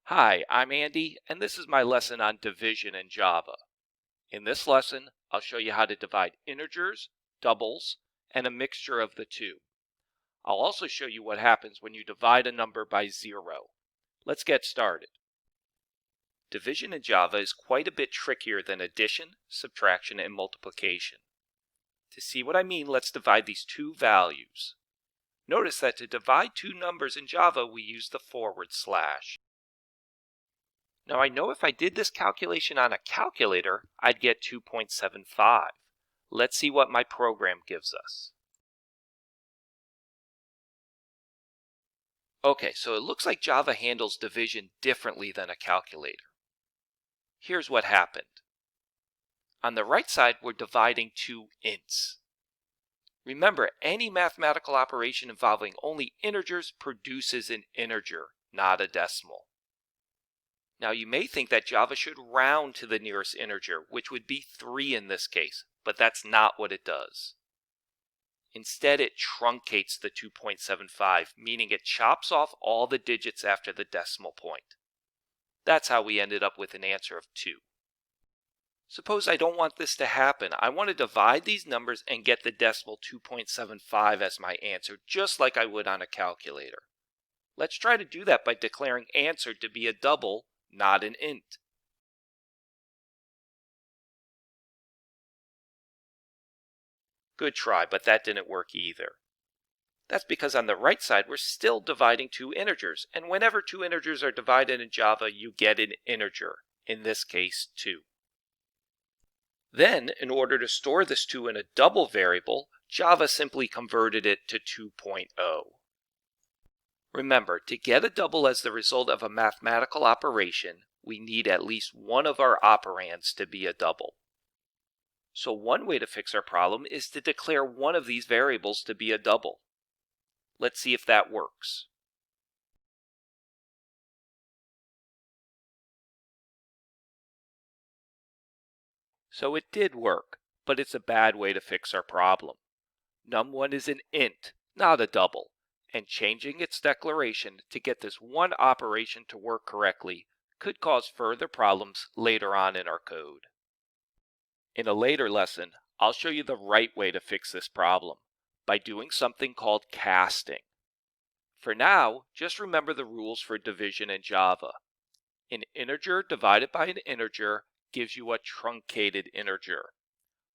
Hi, I'm Andy, and this is my lesson on division in Java. In this lesson, I'll show you how to divide integers, doubles, and a mixture of the two. I'll also show you what happens when you divide a number by 0. Let's get started. Division in Java is quite a bit trickier than addition, subtraction, and multiplication. To see what I mean, let's divide these two values. Notice that to divide two numbers in Java, we use the /. Now I know if I did this calculation on a calculator, I'd get 2.75. Let's see what my program gives us. Okay, so it looks like Java handles division differently than a calculator. Here's what happened. On the right side, we're dividing two ints. Remember, any mathematical operation involving only integers produces an integer, not a decimal. Now you may think that Java should round to the nearest integer, which would be 3 in this case, but that's not what it does. Instead, it truncates the 2.75, meaning it chops off all the digits after the decimal point. That's how we ended up with an answer of 2. Suppose I don't want this to happen. I want to divide these numbers and get the decimal 2.75 as my answer, just like I would on a calculator. Let's try to do that by declaring answer to be a double, not an int. Good try, but that didn't work either. That's because on the right side, we're still dividing two integers, and whenever two integers are divided in Java, you get an integer, in this case 2. Then, in order to store this 2 in a double variable, Java simply converted it to 2.0. Remember, to get a double as the result of a mathematical operation, we need at least one of our operands to be a double. So one way to fix our problem is to declare one of these variables to be a double. Let's see if that works. So it did work, but it's a bad way to fix our problem. Num1 is an int, not a double, and changing its declaration to get this one operation to work correctly could cause further problems later on in our code. In a later lesson, I'll show you the right way to fix this problem by doing something called casting. For now, just remember the rules for division in Java. An integer divided by an integer gives you a truncated integer,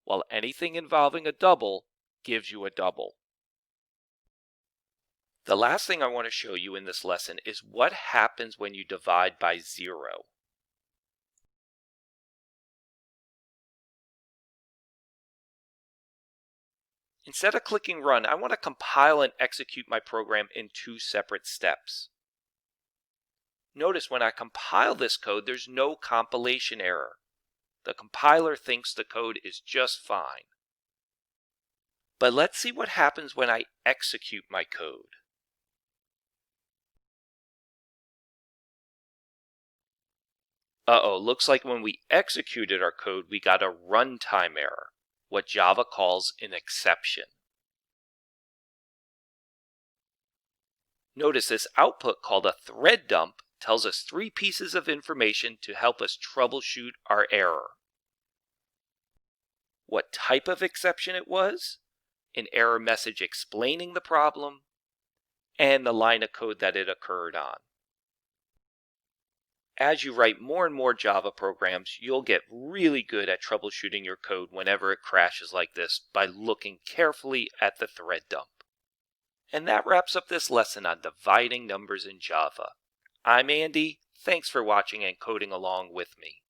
while anything involving a double gives you a double. The last thing I want to show you in this lesson is what happens when you divide by 0. Instead of clicking run, I want to compile and execute my program in two separate steps. Notice when I compile this code, there's no compilation error. The compiler thinks the code is just fine. But let's see what happens when I execute my code. Looks like when we executed our code, we got a runtime error, what Java calls an exception. Notice this output called a thread dump tells us 3 pieces of information to help us troubleshoot our error. What type of exception it was, an error message explaining the problem, and the line of code that it occurred on. As you write more and more Java programs, you'll get really good at troubleshooting your code whenever it crashes like this by looking carefully at the thread dump. And that wraps up this lesson on dividing numbers in Java. I'm Andy. Thanks for watching and coding along with me.